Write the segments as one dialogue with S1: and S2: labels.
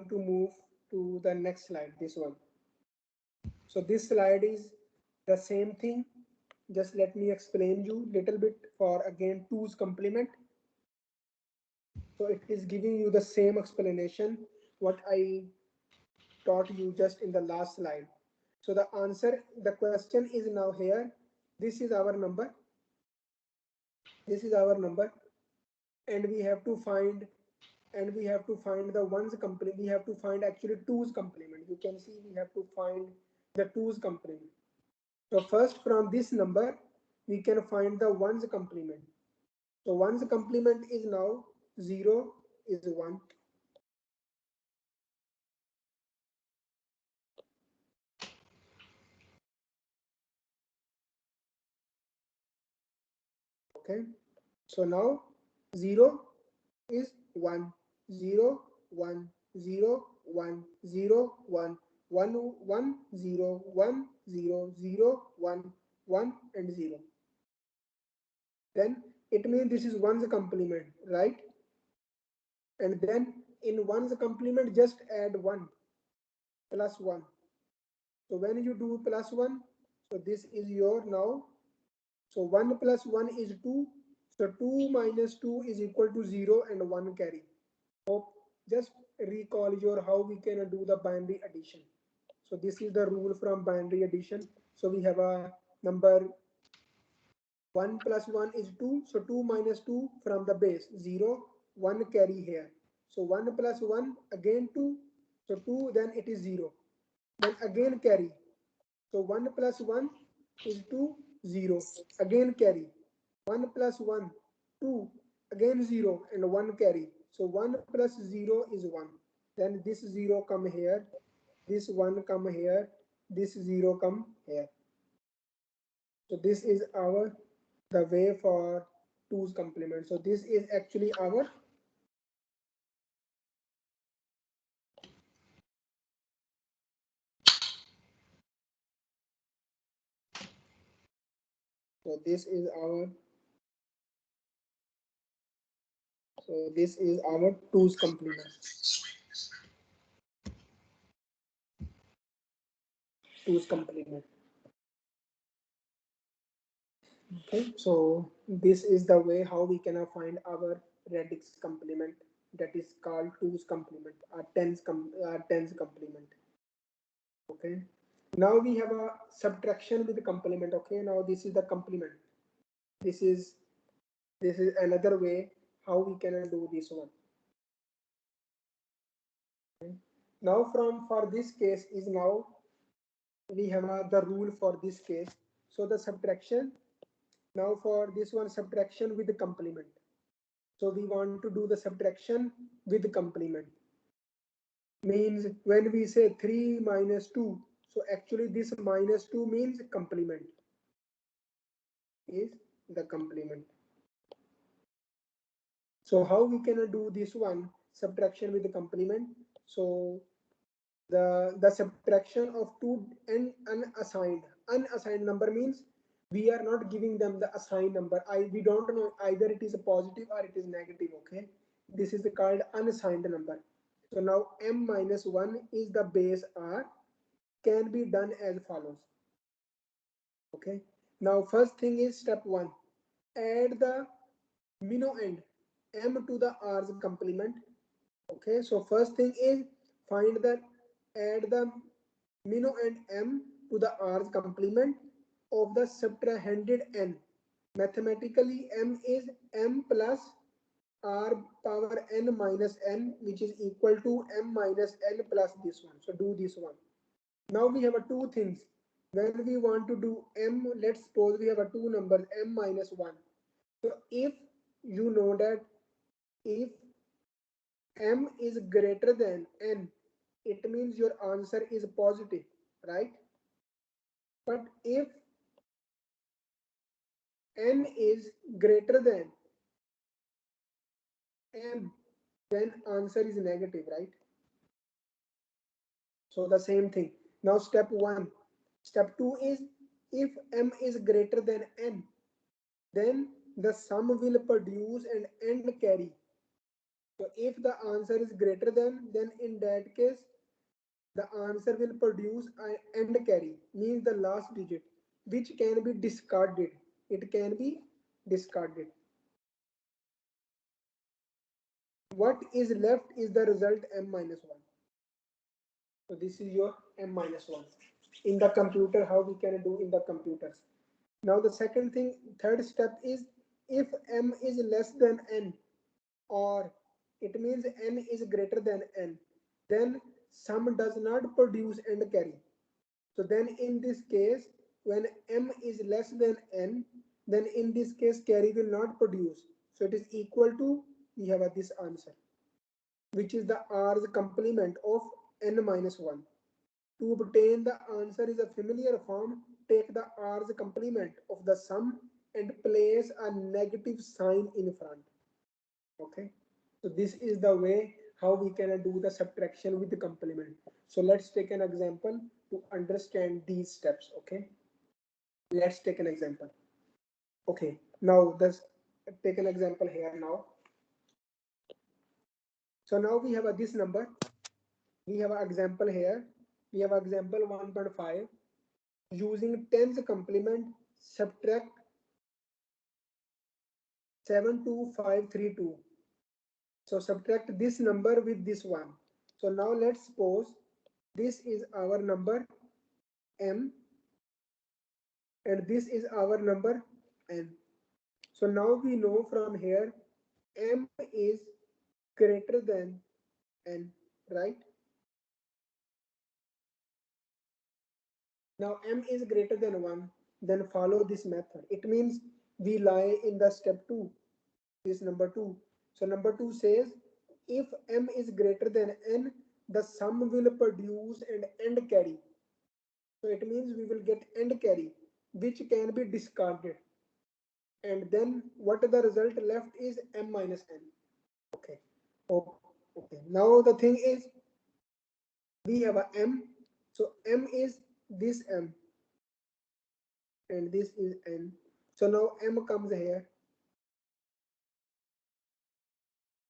S1: to move to the next slide, this one. So this slide is the same thing. Just let me explain you little bit for again 2's complement. So it is giving you the same explanation what I taught you just in the last slide. So the answer, the question is now here. This is our number. This is our number, and we have to find the ones complement. We have to find actually 2's complement. You can see we have to find the 2's complement. So first from this number we can find the ones complement. So ones complement is now 0 is 1. Okay. So now 0 is 1, 0, 1, 0, 1, 0, 1, 1, 1, 0, 1, 0, 0, 1, 1 and 0. Then it means this is one's complement, right? And then in one's complement just add 1 plus 1. So when you do plus 1, so this is your now. So 1 plus 1 is 2. So 2 minus 2 is equal to 0 and 1 carry. Hope just recall your how we can do the binary addition. So this is the rule from binary addition. So we have a number 1 plus 1 is 2. So 2 minus 2 from the base 0, 1 carry here. So 1 plus 1 again 2. So 2 then it is 0. Then again carry. So 1 plus 1 is 2, 0. Again carry. 1 plus 1, 2. Again 0 and 1 carry. So 1 plus 0 is 1. Then this 0 come here. This 1 come here. This 0 come here. So this is our the way for 2's complement. So this is actually our so this is our so this is our 2's complement. 2's complement. Okay, so this is the way how we can find our radix complement, that is called 2's complement or 10's complement. Okay, now we have a subtraction with the complement. Okay, now this is the complement. This is another way how we can do this one. Okay. Now for this case is now we have the rule for this case. So the subtraction, now for this one subtraction with the complement. So we want to do the subtraction with the complement. Means when we say 3 minus 2, so actually this minus 2 means complement, is the complement. So how we can do this one subtraction with the complement? So the subtraction of two and unassigned number means we are not giving them the assigned number. We don't know either it is a positive or it is negative. Okay, this is called unassigned number. So now m minus 1 is the base r, can be done as follows. Okay, now first thing is step 1, add the minuend m to the r's complement. Okay, so first thing is find the add the minuend m to the r's complement of the subtrahended n. Mathematically m is m plus r power n minus n, which is equal to m minus n plus this one. So do this one. Now we have two things. When we want to do m, let's suppose we have two numbers m minus 1. So if you know that if m is greater than n, it means your answer is positive, right? But if n is greater than m, then answer is negative, right? So the same thing. Now step 1. Step 2 is if m is greater than n, then the sum will produce an end carry. So if the answer is greater than, then in that case, the answer will produce an end carry, means the last digit, which can be discarded. It can be discarded. What is left is the result m minus 1. So this is your m minus 1. In the computer, how we can do in the computers. Now the second thing, third step is if m is less than n, or it means n is greater than n, then sum does not produce end carry. So then in this case, when m is less than n, then in this case carry will not produce. So it is equal to, we have this answer, which is the r's complement of n minus 1. To obtain the answer is a familiar form, take the r's complement of the sum and place a negative sign in front. Okay, so this is the way how we can do the subtraction with the complement. So let's take an example to understand these steps. Okay, let's take an example. Okay, now let's take an example here now. So now we have this number, we have an example here, we have example 1.5. Using tens complement, subtract 72532. So subtract this number with this one. So now let's suppose this is our number m and this is our number n. So now we know from here m is greater than n, right? Now m is greater than 1, then follow this method. It means we lie in the step 2, this number 2. So number 2 says if m is greater than n, the sum will produce an end carry. So it means we will get end carry, which can be discarded. And then what the result left is m minus n. Okay. Oh, okay. Now the thing is we have a m. So m is this m and this is n. So now m comes here.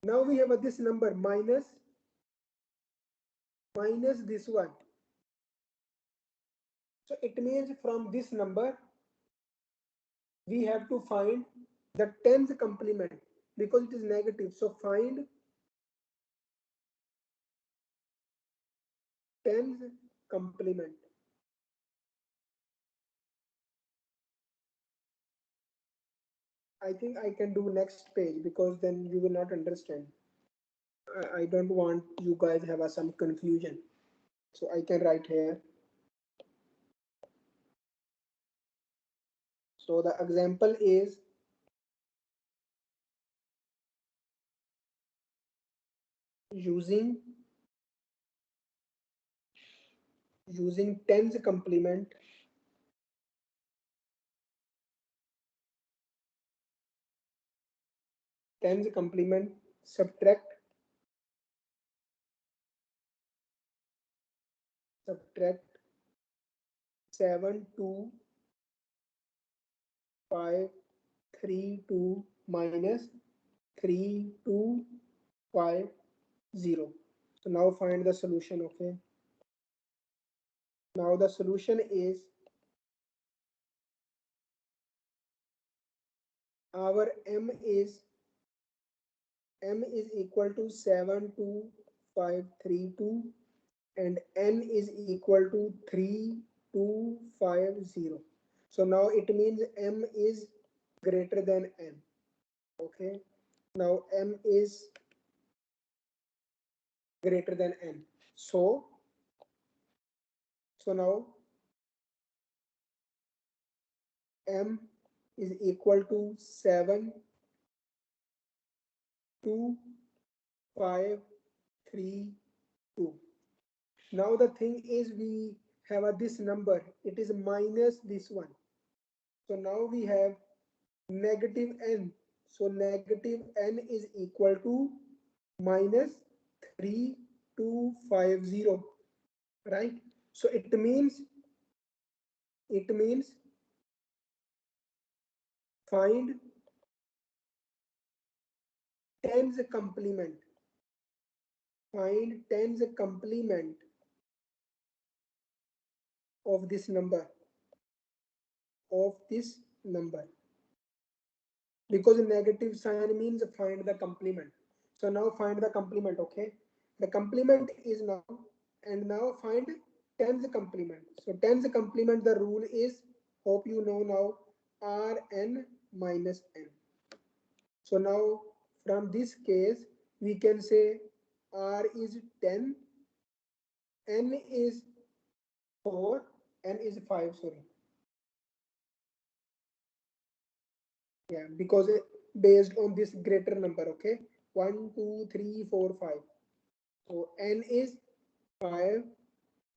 S1: Now we have this number minus this one. So it means from this number we have to find the tens complement because it is negative. So find tens complement. I think I can do next page because then you will not understand. I don't want you guys have some confusion. So I can write here. So the example is using tens complement subtract 7252 minus 3250. So now find the solution. Okay, now the solution is our m is equal to 72532 and n is equal to 3250. So now it means m is greater than n. Okay, now m is greater than n. So now m is equal to 72532. Now the thing is we have this number, it is minus this one. So now we have negative n. So negative n is equal to minus 3250, right? So it means find tens complement. find tens complement of this number, because negative sign means find the complement. So now find the complement. Okay, the complement is now, and now find tens complement. So tens complement, the rule is, hope you know now, Rn minus n. So now from this case we can say R is 10, n is 4, n is 5, sorry. Yeah, because based on this greater number. Okay, 1 2 3 4 5. So n is 5,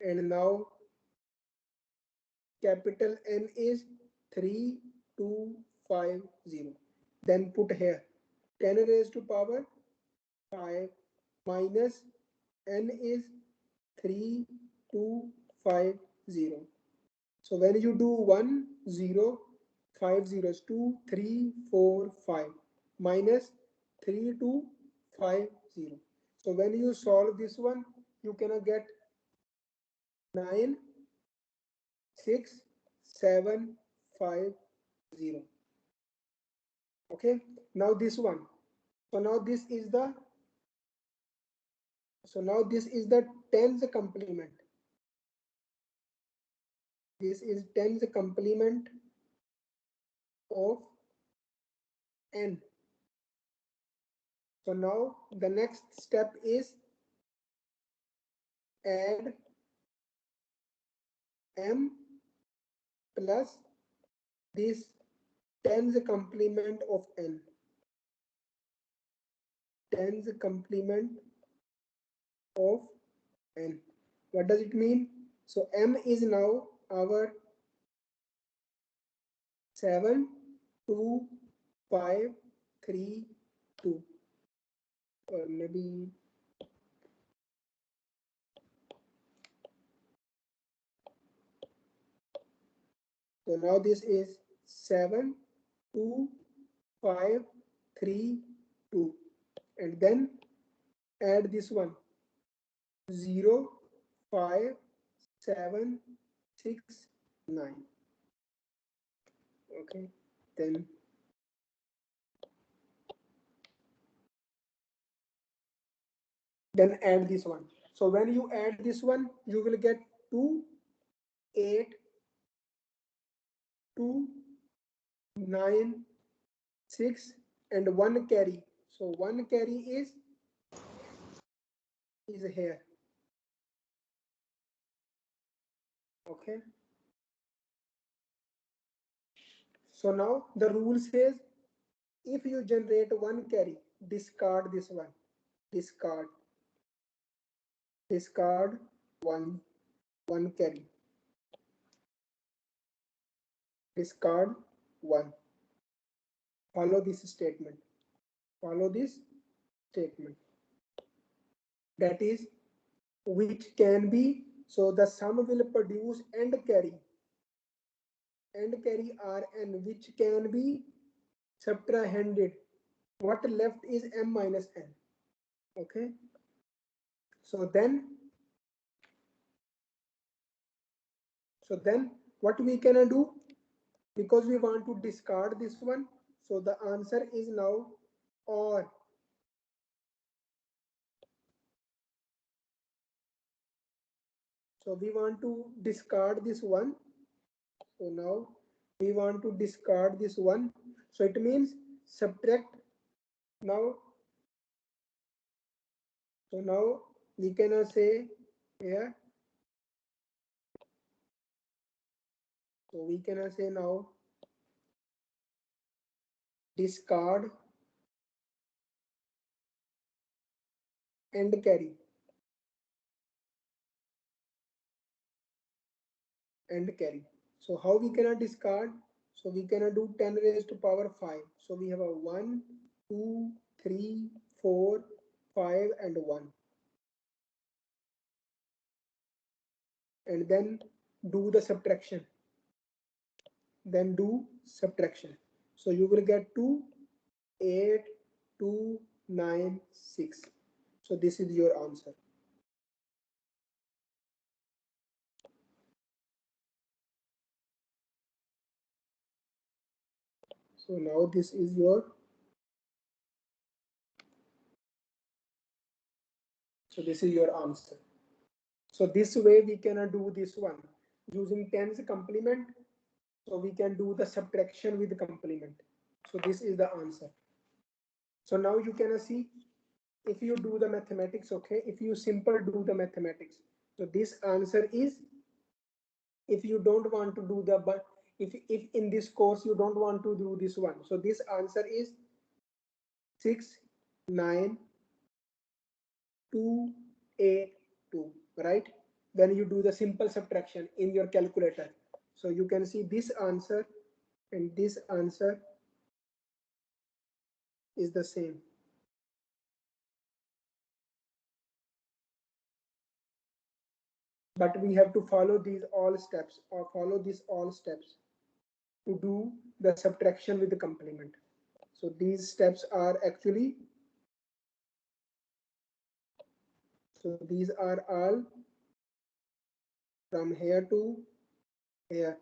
S1: and now capital N is 3250. Then put here 10 raised to power 5 minus n is 3250. So when you do 1 0 5 zeros, 2 3 4 5 minus 3250. So when you solve this one, you cannot get 9 6 7 5 0. Okay, now this one. So now this is the, tens complement. This is tens complement of n. So now the next step is add m plus this tens complement of n. Tens complement of n. What does it mean? So m is now our 7 2 5 3 2, or maybe so now this is 7 2 5 3 2, and then add this one 0 5 7 6 9. Okay, then add this one. So when you add this one, you will get 2 8 2 9 6 and 1 carry. So 1 carry is here. Okay, so now the rule says, if you generate 1 carry, discard this one. Discard 1 carry. Discard 1. Follow this statement. That is, which can be, so the sum will produce end carry Rn, which can be subtracted. What left is m minus n. Okay, so then what we can do, because we want to discard this one, so the answer is now or. So we want to discard this one. So now we want to discard this one. So it means subtract now. So now we can say here. So we can say now discard and carry. So how we can discard? So we can do 10 raised to power 5. So we have a 1, 2, 3, 4, 5 and 1. And then do the subtraction. So you will get 2, 8, 2, 9, 6. So this is your answer. So now this is your, so this is your answer. So this way we can do this one using tens complement. So we can do the subtraction with complement. So this is the answer. So now you can see if you do the mathematics, okay, if you simple do the mathematics. So this answer is, if you don't want to do the, but if in this course you don't want to do this one, so this answer is 6 9 2 8 2, right? Then you do the simple subtraction in your calculator. So you can see this answer and this answer is the same. But we have to follow these all steps, or follow these all steps to do the subtraction with the complement. So these steps are actually, so these are all from here to here.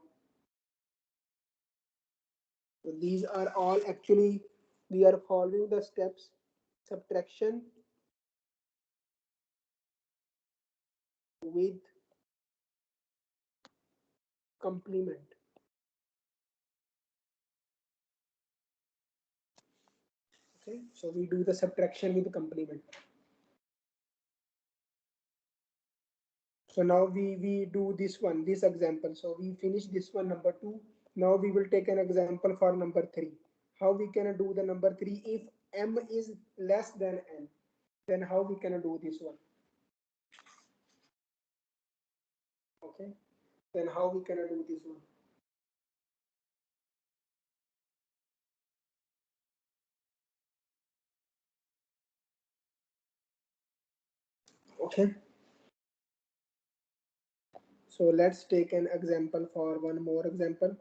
S1: So these are all actually, we are following the steps subtraction with complement. Okay, so we do the subtraction with complement. So now we do this one, this example. So we finish this one, number 2. Now we will take an example for number 3. How we can do the number 3 if m is less than n? Then how we can do this one? Okay, then how we can do this one? Okay, so let's take an example for one more example.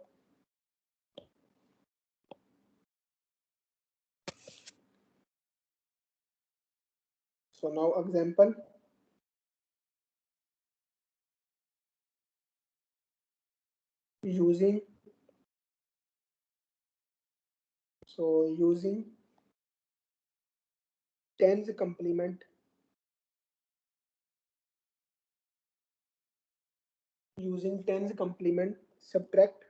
S1: So now example, using, so using tens complement, using tens complement, subtract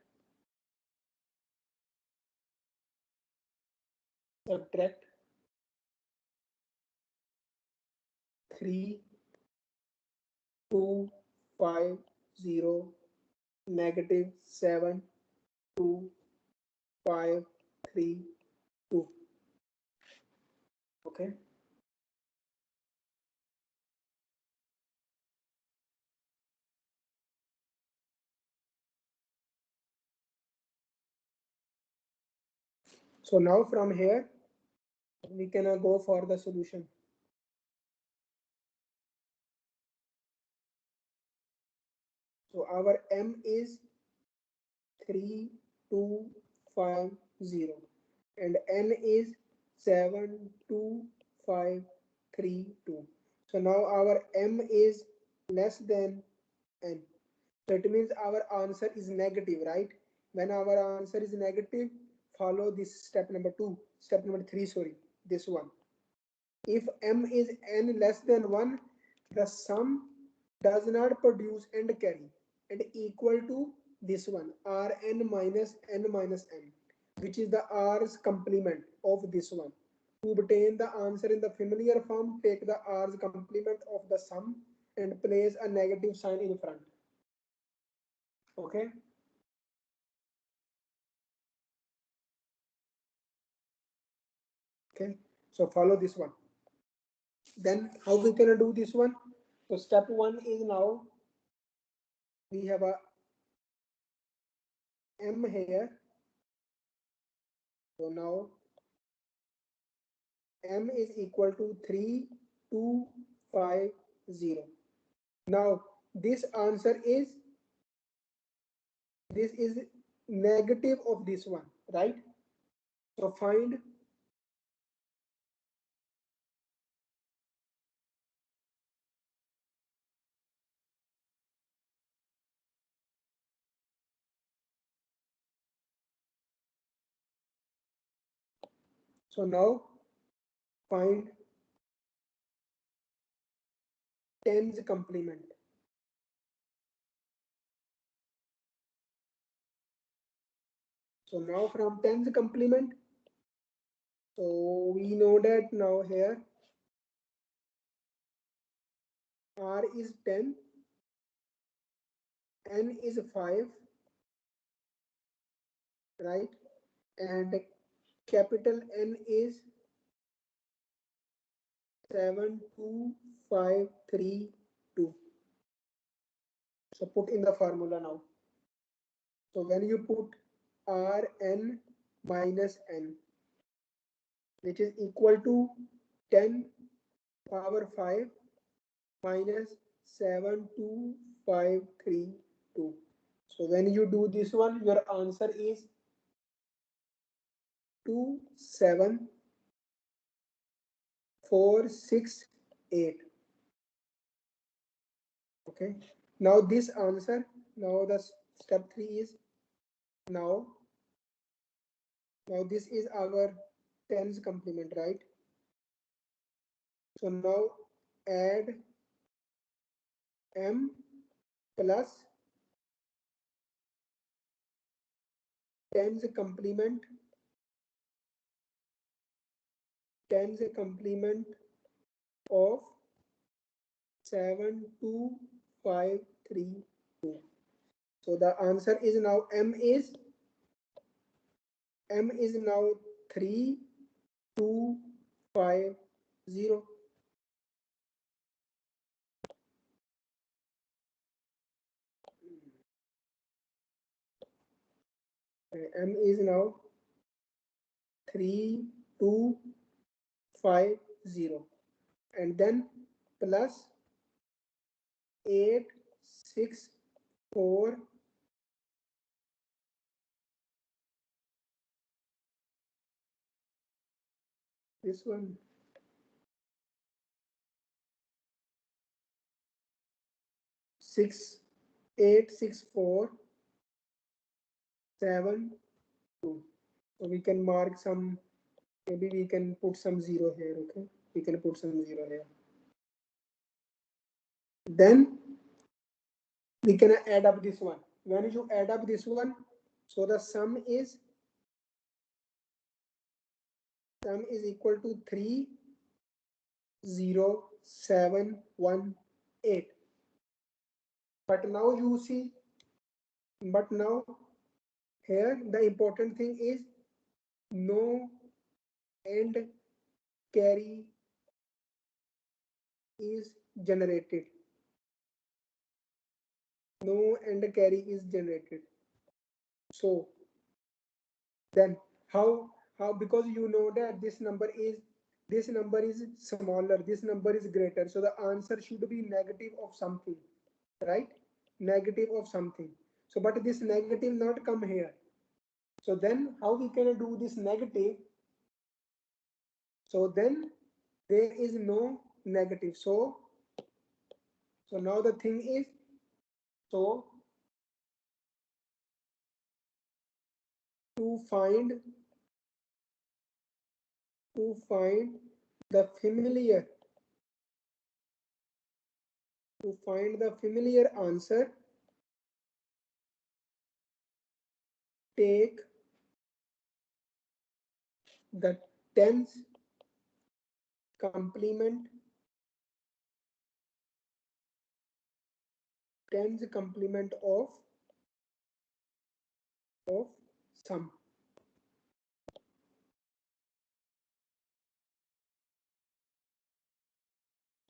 S1: 3 2 5 0 negative 7 2 5 3 2. Okay, so now from here we can go for the solution. So our m is 3250 and n is 72532. So now our m is less than n. So it means our answer is negative, right? When our answer is negative, follow this step number 2, step number 3, sorry, this one. If m is n less than 1, the sum does not produce end carry and equal to this one, Rn minus n minus m, which is the R's complement of this one. To obtain the answer in the familiar form, take the R's complement of the sum and place a negative sign in front. Okay. Okay, so follow this one. Then how we can do this one? So step 1 is, now we have a m here. So now m is equal to 3250. Now this answer is, this is negative of this one, right? So find So now find tens complement. So now from tens complement, so we know that now here R is 10, N is 5, right? And capital N is 72532. So put in the formula now. So when you put Rn minus N, which is equal to 10 power 5 minus 72532. So when you do this one, your answer is 27468. Okay. Now this answer, now the step 3 is now this is our tens complement, right? So now add m plus tens complement of 72532. So the answer is now m is now 3250. M is now 3250, and then plus 864, this one, 686472. So we can mark some, maybe we can put some zero here. Okay, we can put some zero here. Then we can add up this one. When you add up this one, so the sum is equal to 30718. But now you see, but now here the important thing is no end carry is generated. No end carry is generated. So then how because you know that this number is smaller, this number is greater, so the answer should be negative of something, right? Negative of something. So but this negative not come here. So then how we can do this negative? So then there is no negative. So now the thing is, so to find the familiar answer, take the tens complement of sum.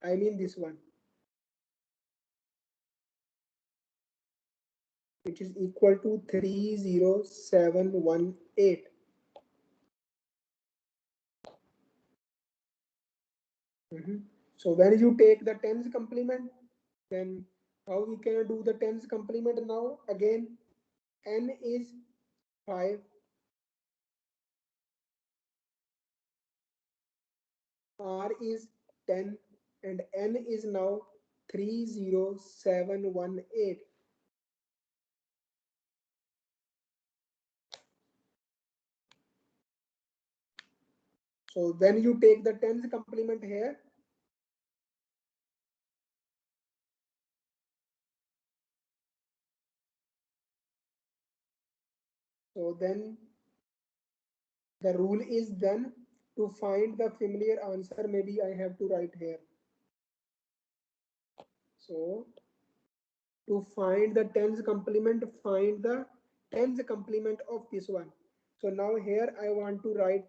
S1: I mean this one, which is equal to 30718. So when you take the tens complement, then how we can do the tens complement now? Again, n is 5, r is 10, and n is now 30718. So when you take the tens complement here, so then the rule is then to find the familiar answer, maybe I have to write here. So to find the tens complement, find the tens complement of this one. So now here I want to write,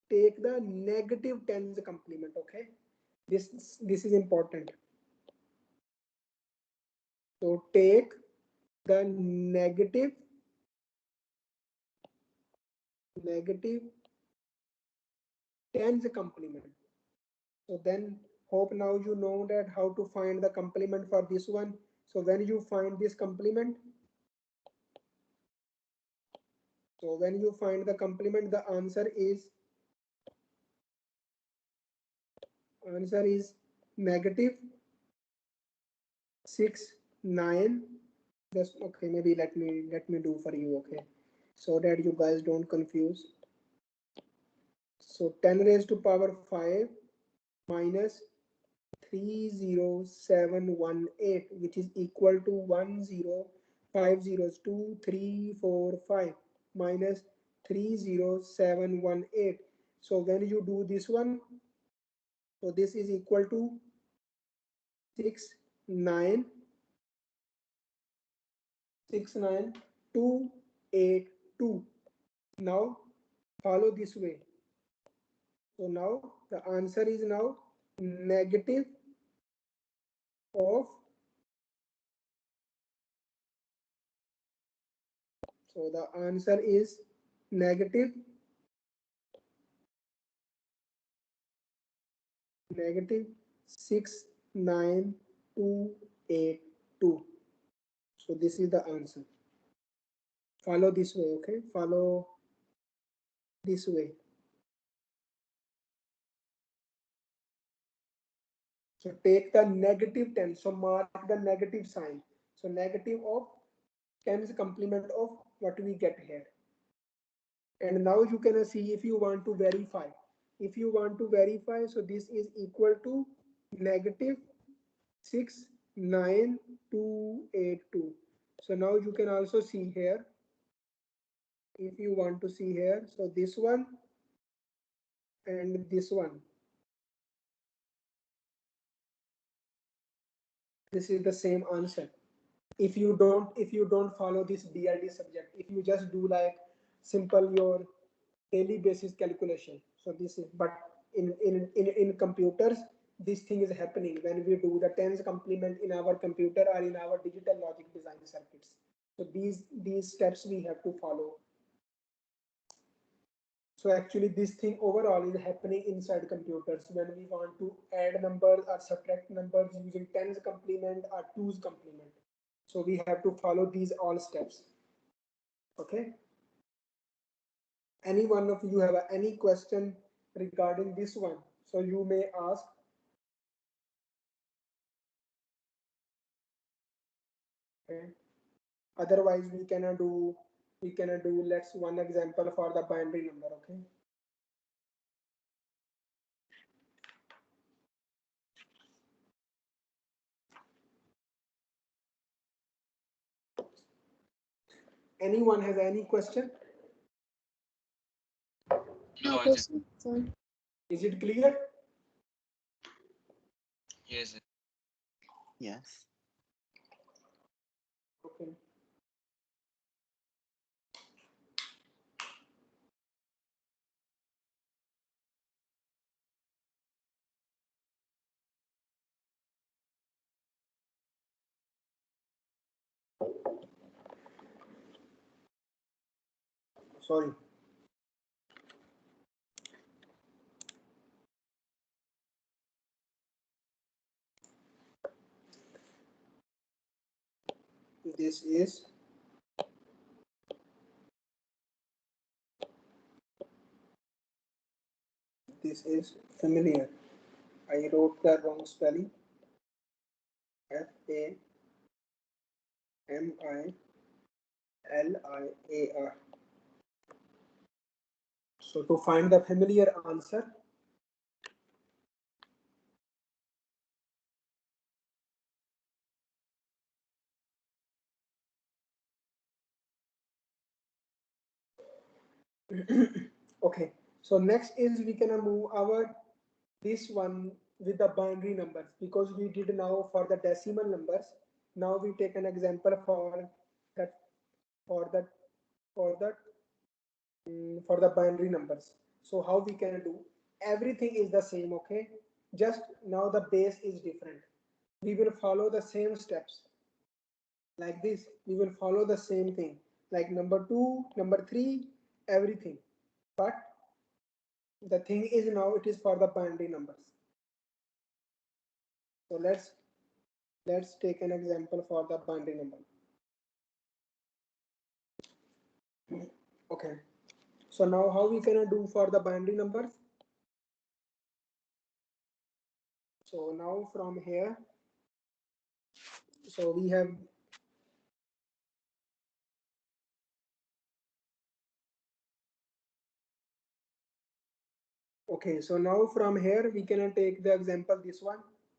S1: take the negative tens complement. Okay, this is important. So take the negative tens complement. So then hope now you know that how to find the complement for this one. So when you find this complement, so when you find the complement, the answer is negative 6 9. Just okay, maybe let me do for you, okay, so that you guys don't confuse. So 10 raised to power 5 minus 30718, which is equal to 105 zeros 2 3 4 5 minus 30718. So when you do this one, so this is equal to 6969282. Now follow this way. So now the answer is now negative of, so the answer is negative 69282. So this is the answer. Follow this way, okay? Follow this way. So take the negative 10. So mark the negative sign. So negative of 10's complement of what we get here. And now you can see if you want to verify. If you want to verify, so this is equal to negative 69282. So now you can also see here, if you want to see here, so this one and this one, this is the same answer. If you don't follow this DLD subject, if you just do like simple your daily basis calculation, so this is, but in computers this thing is happening when we do the tens complement in our computer or in our digital logic design circuits. So these steps we have to follow. So actually this thing overall is happening inside computers when we want to add numbers or subtract numbers using tens complement or twos complement. So we have to follow these all steps. Okay. Any one of you have any question regarding this one? So you may ask. Okay. Otherwise we cannot do let's one example for the binary number. Okay. Anyone has any question?
S2: No question, sir.
S1: Is it clear?
S3: Yes.
S4: Yes.
S1: Okay. Sorry. This is familiar. I wrote the wrong spelling. FAMILIAR. So to find the familiar answer, okay, so next is we can move our this one with the binary numbers, because we did now for the decimal numbers. Now we take an example that for that for that for the binary numbers. So how we can do, everything is the same, okay, just now the base is different. We will follow the same steps like this. We will follow the same thing like number 2, number 3, everything. But the thing is now it is for the binary numbers. So let's take an example for the binary number. Okay, so now how we can do for the binary numbers? So now from here, so we have okay, so now from here we can take the example this one.